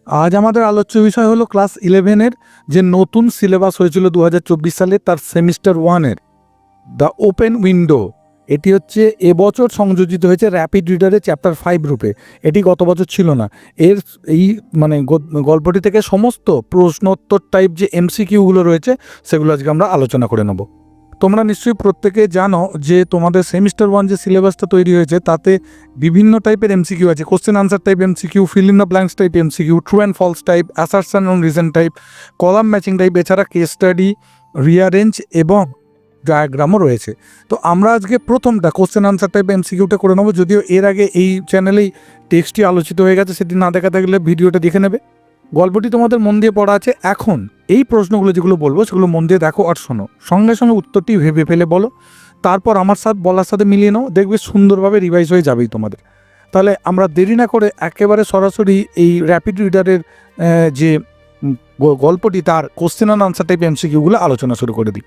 আজ আমাদের আলোচ্য বিষয় হলো ক্লাস 11-এর যে নতুন সিলেবাস হয়েছিল 2024 সালে, তার সেমিস্টার 1-এর দ্য ওপেন উইন্ডো। এটি হচ্ছে এবছর সংযোজিত হয়েছে র্যাপিড রিডারে চ্যাপ্টার 5 রূপে। এটি গত বছর ছিল না। এর এই গল্পটি থেকে সমস্ত প্রশ্নোত্তর টাইপ যে MCQগুলো রয়েছে সেগুলো আজকে আমরা আলোচনা করে নেব। তোমরা নিশ্চয়ই প্রত্যেকে জানো যে তোমাদের সেমিস্টার 1 যে সিলেবাসটা তৈরি হয়েছে তাতে বিভিন্ন টাইপের MCQ আছে। Question answer type MCQ, fill in the blanks type MCQ, true and false type, assertion on reason type, column matching type, এছাড়া কেস স্টাডি, রিয়ারেঞ্জ এবং ডায়াগ্রামও রয়েছে। তো আমরা আজকে প্রথমটা কোশ্চেন আনসার টাইপ MCQটা করে নেবো। যদিও এর আগে এই চ্যানেলেই টেক্সটটি আলোচিত হয়ে গেছে, সেটি না দেখা থাকলে ভিডিওটা দেখে নেবে। গল্পটি তোমাদের মন দিয়ে পড়া আছে। এখন এই প্রশ্নগুলো যেগুলো বলবো সেগুলো মন দিয়ে দেখো আর শোনো, সঙ্গে সঙ্গে উত্তরটি ভেবে ফেলে বলো, তারপর আমার সাথে বলার সাথে মিলিয়ে নাও, দেখবে সুন্দরভাবে রিভাইজ হয়ে যাবেই তোমাদের। তাহলে আমরা দেরি না করে একেবারে সরাসরি এই র্যাপিড রিডারের যে গল্পটি তার কোশ্চেন অ্যান্ড আনসার টাইপ MCQগুলো আলোচনা শুরু করে দিই।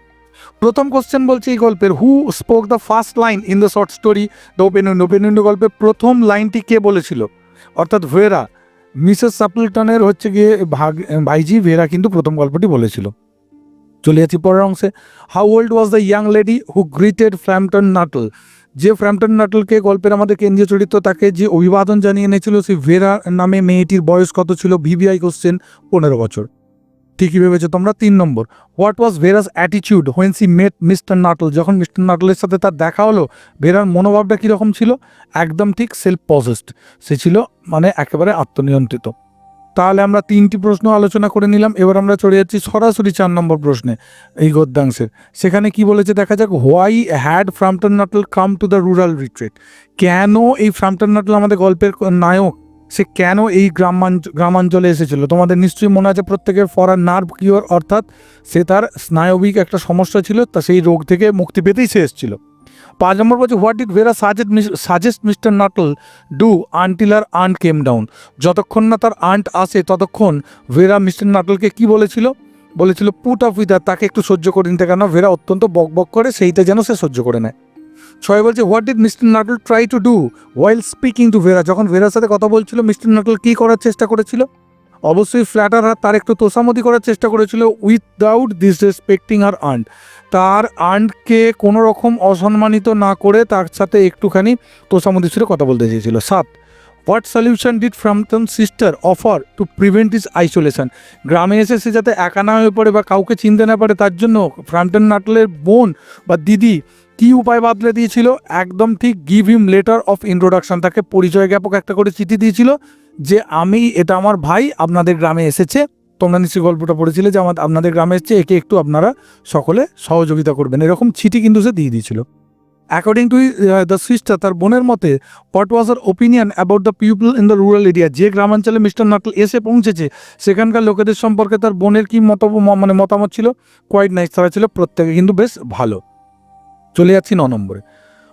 প্রথম কোশ্চেন বলছে এই গল্পের, who spoke the first line in the short story the open window. Open window গল্পের প্রথম লাইনটি কে বলেছিল? অর্থাৎ ভেরা, মিসেস সাপলটনের হচ্ছে গিয়ে ভাইজি ভেরা কিন্তু প্রথম গল্পটি বলেছিল। চলে যাচ্ছি পরের অংশে। How old was the young lady who greeted Frampton Nuttel. যে ফ্র্যাম্পটন নাটলকে গল্পের আমাদের কেন্দ্রীয় চরিত্র তাকে যে অভিবাদন জানিয়ে এনেছিল সেই ভেরা নামে মেয়েটির বয়স কত ছিল? VBI কোশ্চেন, 15 বছর। ঠিকই ভেবেছো তোমরা। 3 নম্বর, what was Vera's attitude when she met Mr Nuttel. যখন মিস্টার নাটলের সাথে তার দেখা হলো ভেরার মনোভাবটা কীরকম ছিল? একদম ঠিক, সেলফ পজেসড। সে ছিল মানে একেবারে আত্মনিয়ন্ত্রিত। তাহলে আমরা 3টি প্রশ্ন আলোচনা করে নিলাম। এবার আমরা চলে যাচ্ছি সরাসরি 4 নম্বর প্রশ্নে এই গদ্যাংশের। সেখানে কি বলেছে দেখা যাক। Why had Frampton Nuttel come to the rural retreat. কেন এই ফ্র্যাম্পটন নাটল, আমাদের গল্পের নায়ক, সে কেন এই গ্রামাঞ্চলে এসেছিল? তোমাদের নিশ্চয়ই মনে আছে প্রত্যেকের, ফর আ নার্ভ কিওর, অর্থাৎ সে তার স্নায়বিক একটা সমস্যা ছিল, তা সেই রোগ থেকে মুক্তি পেতেই সে এসেছিল। 5 নম্বর বলছে, what did Vera suggest Mr Nuttel do until her aunt came down. যতক্ষণ না তার আন্ট আসে ততক্ষণ ভেরা মিস্টার নাটলকে কি বলেছিল? পুট আপ উইথ, তাকে একটু সহ্য করে নিতে, কেন ভেরা অত্যন্ত বকবক করে, সেইটা যেন সে সহ্য করে নেয়। 6 বলছে, what did Mr Nuttel try to do while speaking to Vera. যখন ভেরার সাথে কথা বলছিল মিস্টার নাটল কী করার চেষ্টা করেছিল? অবশ্যই ফ্ল্যাটার আর তার একটু তোষামতি করার চেষ্টা করেছিল, উইথআউট ডিসরেসপেক্টিং আর আন্ট। তার আন্টকে কোনো রকম অসম্মানিত না করে তার সাথে একটুখানি তোষামতি ছিল কথা বলতে চেয়েছিল। 7, what solution did Frampton sister offer to prevent his isolation. গ্রামে এসে সে যাতে একা না হয়ে পড়ে বা কাউকে চিনতে না পারে তার জন্য ফ্র্যাম্পটন নাটলের বোন বা দিদি কী উপায় বাতলে দিয়েছিল? একদম ঠিক, give him letter of introduction. তাকে পরিচয় জ্ঞাপক একটা করে চিঠি দিয়েছিল যে এটা আমার ভাই আপনাদের গ্রামে এসেছে। তোমরা নিশ্চয়ই গল্পটা পড়েছিলে যে আপনাদের গ্রামে এসেছে, একে একটু আপনারা সকলে সহযোগিতা করবেন, এরকম চিঠি কিন্তু সে দিয়ে দিয়েছিল। অ্যাকর্ডিং টু দ্য সিস্টার, তার বোনের মতে, what was our opinion about the people in the rural area. যে গ্রামাঞ্চলে মিস্টার নাটল এসে পৌঁছেছে সেখানকার লোকেদের সম্পর্কে তার বোনের কী মতামত ছিল? কোয়াইট নাইস, তারা ছিল প্রত্যেকে কিন্তু বেশ ভালো। চলে যাচ্ছি 9 নম্বরে।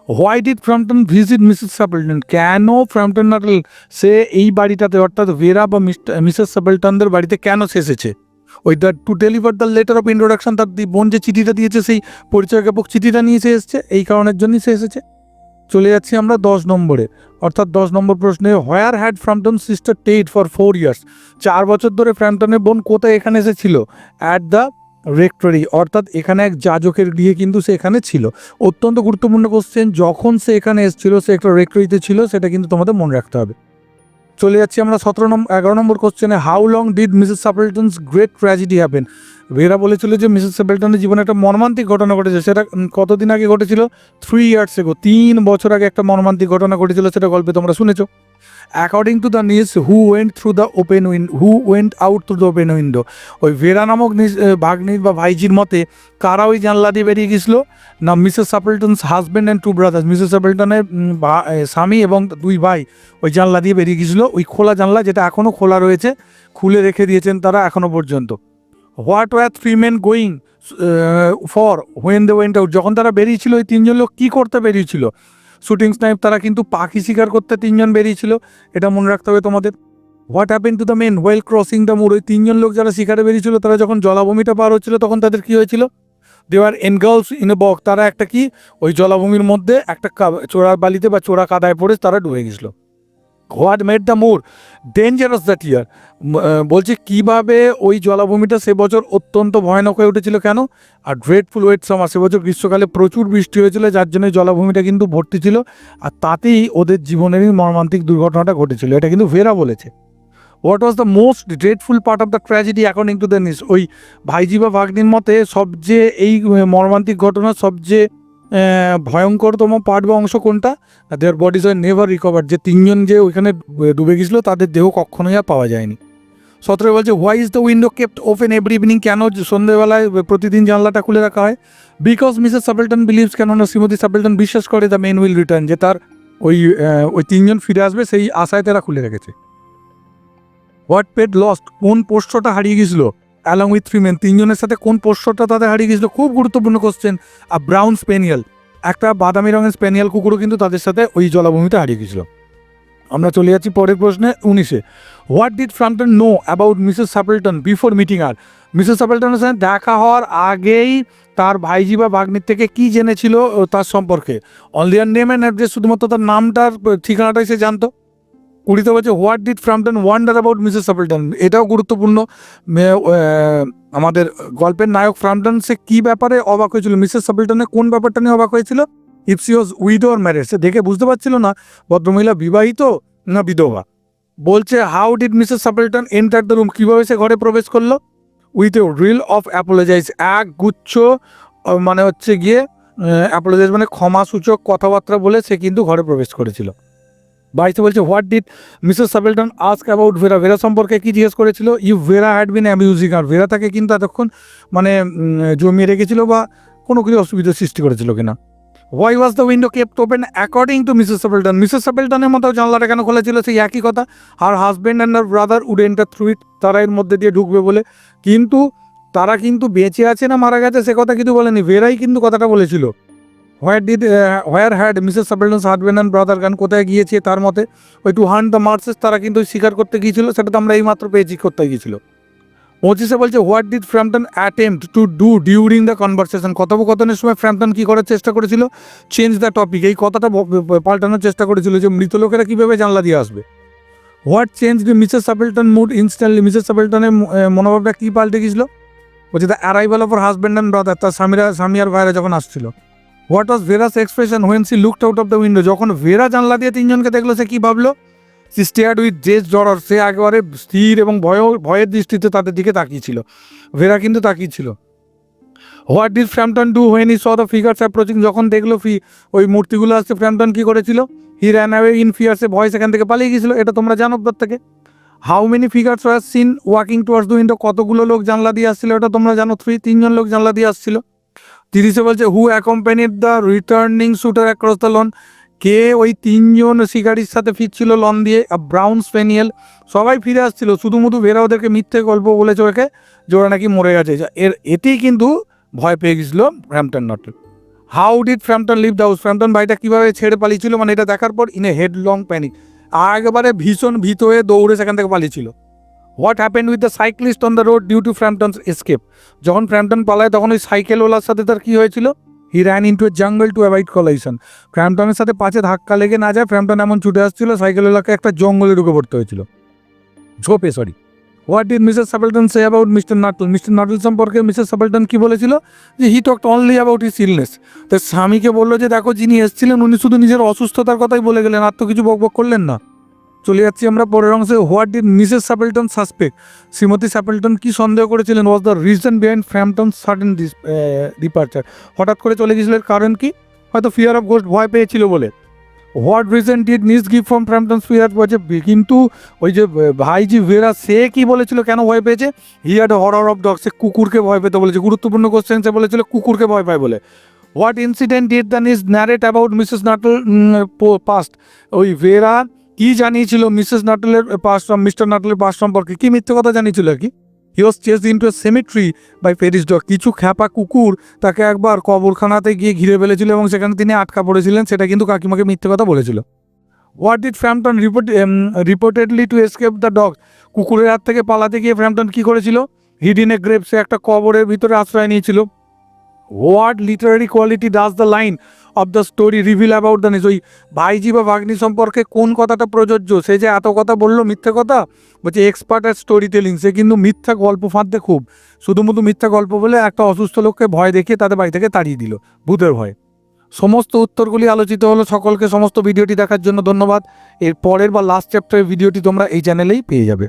Why did Frampton visit Mrs Sappleton. কেন ফ্র্যাম্পটন নাটল সে এই বাড়িটাতে, অর্থাৎ ভেরা বা মিসেস সাপলটনদের বাড়িতে কেন সে এসেছে? ওই to deliver the letter of introduction, তার বোন যে চিঠিটা দিয়েছে সেই পরিচয় জ্ঞাপক চিঠিটা নিয়ে সে এসেছে, এই কারণের জন্যই সে এসেছে। চলে যাচ্ছি আমরা 10 নম্বরে, অর্থাৎ 10 নম্বর প্রশ্নে, where had Frampton sister stayed for 4 years. 4 বছর ধরে ফ্র্যাম্পটনের বোন কোথায় এখানে এসেছিল? অ্যাট দ্য রেক্টরি, অর্থাৎ এখানে এক যাজকের গৃহে কিন্তু সে এখানে ছিল। অত্যন্ত গুরুত্বপূর্ণ কোশ্চেন, যখন সে এখানে এসেছিল সে একটা রেক্টরিতে ছিল, সেটা কিন্তু তোমাদের মনে রাখতে হবে। চলে যাচ্ছি আমরা 11 নম্বর কোশ্চেনে, how long did Mrs Sappleton's great tragedy happen. Vera বলেছিল যে মিসেস সাপলটনের জীবনে একটা মর্মান্তিক ঘটনা ঘটেছে। সেটা কতদিন আগে ঘটেছিল? 3 ইয়ার্স এগো, 3 বছর আগে একটা মর্মান্তিক ঘটনা ঘটেছিল, সেটা গল্পে তোমরা শুনেছো। According to the news, who went out through the open window. ওই ভেরা নামক ভাগ্নির বা ভাইজির মতে কারা ওই জানলা দিয়ে বেরিয়ে গেছিলো? না, Mrs Sappleton's husband and 2 brothers. Mrs সাপলটনের স্বামী এবং 2 ভাই ওই জানলা দিয়ে বেরিয়ে গেছিলো। ওই খোলা জানলা, যেটা এখনও খোলা রয়েছে, খুলে রেখে দিয়েছেন তারা এখনও পর্যন্ত। What were 3 men going for when they went out. যখন তারা বেরিয়েছিল ওই 3 জন লোক কী করতে বেরিয়েছিল? শুটিং স্নাইপ, তারা কিন্তু পাখি শিকার করতে 3 জন বেরিয়েছিল, এটা মনে রাখতে হবে তোমাদের। What happen to the men while crossing the moor. ওই 3 জন লোক যারা শিকারে বেরিয়েছিল তারা যখন জলাভূমিটা পার হচ্ছিল তখন তাদের কী হয়েছিল? দে আর এনগালফড ইন এ বক। তারা একটা কি ওই জলাভূমির মধ্যে একটা চোরা বালিতে বা চোরা কাদায় পড়ে তারা ডুবে গেছিলো। What made the moor dangerous that year. বলছে কিভাবে ওই জলাভূমিটা সে বছর অত্যন্ত ভয়ানক হয়ে উঠেছিল কেন, আর ড্রেডফুল ওয়েট সামার, সে বছর গ্রীষ্মকালে প্রচুর বৃষ্টি হয়েছিল যার জন্য জলাভূমিটা কিন্তু ভর্তি ছিল, আর তাতেই ওদের জীবনেরই মর্মান্তিক দুর্ঘটনাটা ঘটেছিল। এটা কিন্তু ভেরা বলেছে। What was the most dreadful part of the tragedy according to the news, ওই ভাইজি বা ভাগ্নির মতে সবচেয়ে এই মর্মান্তিক ঘটনার সবচেয়ে ভয়ঙ্করতম পার্ট বা অংশ কোনটা, দেয়ার বডিজ আর নেভার রিকভার, যে তিনজন যে ওইখানে ডুবে গেছিলো তাদের দেহ কখনোই আর পাওয়া যায়নি। 17 বলছে why is the window kept open every evening, কেন সন্ধ্যেবেলায় প্রতিদিন জানলাটা খুলে রাখা হয়? বিকজ মিসেস সাপেলটন বিলিভস, কেননা শ্রীমতী সাপেলটন বিশ্বাস করে দ্য মেন উইল রিটার্ন, যে তার ওই তিনজন ফিরে আসবে সেই আশায় তারা খুলে রেখেছে। হোয়াট পেট লস্ট, কোন পোষ্যটা হারিয়ে গেছিল অ্যালং উইথ 3 men, তিনজনের সাথে কোন পোষ্যটা তাদের হারিয়ে গেছিল? খুব গুরুত্বপূর্ণ কোশ্চেন। আর ব্রাউন স্পেনিয়াল, একটা বাদামি রঙের স্পেনিয়াল কুকুরও কিন্তু তাদের সাথে ওই জলাভূমিতে হারিয়ে গেছিল। আমরা চলে যাচ্ছি পরের প্রশ্নে 19-এ। What did Frampton know about Mrs Sappleton before meeting her, Mrs সাপেলটনের সাথে দেখা হওয়ার আগেই তার ভাইজি বা ভাগ্নির থেকে কি জেনেছিল তার সম্পর্কে? Only her name and address, শুধুমাত্র তার নামটার ঠিকানাটাই সে জানতো। 20-তে বলছে what did Frampton wonder about Mrs Sappleton, এটাও গুরুত্বপূর্ণ। আমাদের গল্পের নায়ক ফ্রাম্পটন সে কী ব্যাপারে অবাক হয়েছিল, মিসেস সাপেলটনের কোন ব্যাপারটা নিয়ে অবাক হয়েছিল? If she was widow or married, সে দেখে বুঝতে পারছিল না ভদ্রমহিলা বিবাহিত না বিধবা। বলছে how did Mrs Sappleton enter the room, কীভাবে সে ঘরে প্রবেশ করলো? With a reel of apologize, এক গুচ্ছ মানে হচ্ছে গিয়ে অ্যাপোলোজাইজ মানে ক্ষমাসূচক কথাবার্তা বলে সে কিন্তু ঘরে প্রবেশ করেছিল। 22-তে বলছে what did Mrs Sappleton ask about Vera, Vera সম্পর্কে কি জিজ্ঞেস করেছিল? You Vera had been abusing her, Vera তাকে কিন্তু এতক্ষণ মানে জমিয়ে রেখেছিল বা কোনো কিছু অসুবিধার সৃষ্টি করেছিল কিনা। Why was the window kept open according to Mrs Sappleton, Mrs সাপেলটনের মতো জানলাটা কেন খোলা ছিল? সেই একই কথা, her husband and her brother would enter through it, তারা এর মধ্যে দিয়ে ঢুকবে বলে। কিন্তু তারা কিন্তু বেঁচে আছে না মারা গেছে সে কথা কিন্তু বলেনি, ভেরাই কিন্তু কথাটা বলেছিল। Where had Mrs Sappleton's husband and brother gone, কোথায় গিয়েছে তার মতে? ওই টু হান্ট দ্য মার্সেস, তারা কিন্তু শিকার করতে গিয়েছিল, সেটা তো আমরা এইমাত্র পেয়েছি করতে গিয়েছিল। 25-এ বলছে what did Frampton attempt to do during the conversation, কথোপকথনের সময় ফ্রাম্পটন কী করার চেষ্টা করেছিল? চেঞ্জ দ্য টপিক, এই কথাটা পাল্টানোর চেষ্টা করেছিল যে মৃত লোকেরা কীভাবে জানলা দিয়ে আসবে। What change Mrs Sappleton mood instantly, Mrs সাপেলটনের মনোভাবটা কী পাল্টে গিয়েছিল? বলছে the arrival of husband and brother, তার স্বামী আর ভাইরা যখন আসছিল। What was Vera's expression when she looked out of the window, যখন ভেরা জানলা দিয়ে তিনজনকে দেখলো সে কী ভাবলো? She stared with dazed horror, সে একেবারে স্থির এবং ভয়ের দৃষ্টিতে তাদের দিকে তাকিয়েছিল, ভেরা কিন্তু তাকিয়েছিল। What did Frampton do when he saw the figures approaching, যখন দেখলো ওই মূর্তিগুলো আসছে ফ্রাম্পটন কী করেছিল? He ran away in fear, সে ভয় সেখান থেকে পালিয়ে গিয়েছিল, এটা তোমরা জানো প্রত্যেকে। How many figures were seen walking towards the window, কতগুলো লোক জানলা দিয়ে আসছিল, এটা তোমরা জানো, 3, 3জন লোক জানলা দিয়ে আসছিল। 30-এ বলছে who accompanied the returning shooter across the lawn, কে ওই তিনজন শিকারির সাথে ফিরছিল লন দিয়ে? ব্রাউন স্পেনিয়েল, সবাই ফিরে আসছিল, শুধুমুধু ভেরা ওদেরকে মিথ্যে গল্প বলেছে ওকে যে ওরা নাকি মরে গেছে, এতেই কিন্তু ভয় পেয়ে গেছিল Framton not. How did Framton leave the house, Framton বাড়িটা কীভাবে ছেড়ে পালিয়েছিল, মানে এটা দেখার পর in a headlong panic, একেবারে ভীষণ ভীত হয়ে দৌড়ে সেখান থেকে পালিয়েছিল। What happened with the cyclist on the road due to Framton's escape, যখন ফ্রাম্পটন পালায় তখন ওই সাইকেলওয়ালার সাথে তার কী হয়েছিল? He ran into a jungle to avoid collision, ফ্রাম্পটনের সাথে পাছে ধাক্কা লেগে না যায়, ফ্রাম্পটন এমন ছুটে আসছিল সাইকেলওয়ালাকে একটা জঙ্গলে ঢুকে পড়তে হয়েছিল, ঝোপে sorry. What did Mrs Sappleton say about Mr Nuttel, Mr Nuttel সম্পর্কে মিসেস সাপেলটন কী বলেছিল? যে he talked only about his illness, তার স্বামীকে বললো যে দেখো যিনি এসেছিলেন উনি শুধু নিজের অসুস্থতার কথাই বলে গেলেন, আর তো কিছু বকবক করলেন না। চলে যাচ্ছি আমরা পরের অংশে। What did Mrs Sappleton suspect, শ্রীমতী সাপেলটন কি সন্দেহ করেছিলেন? Was the reason behind Framton sudden departure, হঠাৎ করে চলে গিয়েছিল এর কারণ কি? হয়তো ফিয়ার অফ গোস্ট, ভয় পেয়েছিল বলে। হোয়াট রিজন ডিড নিস গিভ ফ্রম ফ্রাম্পটন ফিয়ার, বলছে কিন্তু ওই যে ভাইজি ভেরা সে কি বলেছিল কেন ভয় পেয়েছে? He had horror of dog, সে কুকুরকে ভয় পেতে বলেছে, গুরুত্বপূর্ণ কোশ্চেন, সে বলেছিল কুকুরকে ভয় পায় বলে। What incident did the niece narrate about Mrs Nuttel past, ওই ভেরা কি জানিয়েছিল মিসেস নাটলের পাস্ট, মিস্টার নাটলের পাস্ট সম্পর্কে? কি মিথ্যে কথা জানিয়েছিল আর কি? He was chased into a cemetery by ferris dog, কিছু খ্যাপা কুকুর তাকে একবার কবরখানাতে গিয়ে ঘিরে ফেলেছিল এবং সেখানে তিনি আটকা পড়েছিলেন, সেটা কিন্তু কাকিমাকে মিথ্যে কথা বলেছিল। What did Framton reportedly to escape the dog, কুকুরের হাত থেকে পালাতে গিয়ে ফ্রাম্পটন কী করেছিল? হিড ইন এ গ্রেভ, সে একটা কবরের ভিতরে আশ্রয় নিয়েছিল। What Literary quality does the line of the story reveal about the news. ওই ভাইজি বা ভাগ্নি সম্পর্কে কোন কথাটা প্রযোজ্য, সে যে এত কথা বললো মিথ্যে কথা, বলছে এক্সপার্ট অ্যাট স্টোরি টেলিং, সে কিন্তু মিথ্যা গল্প ফাঁদতে খুব, শুধুমুধু মিথ্যা গল্প বলে একটা অসুস্থ লোককে ভয় দেখিয়ে তাদের বাড়ি থেকে তাড়িয়ে দিল ভূতের ভয়ে। সমস্ত উত্তরগুলি আলোচিত হলো। সকলকে সমস্ত ভিডিওটি দেখার জন্য ধন্যবাদ। এর পরের বা লাস্ট চ্যাপ্টারের ভিডিওটি তোমরা এই চ্যানেলেই পেয়ে যাবে।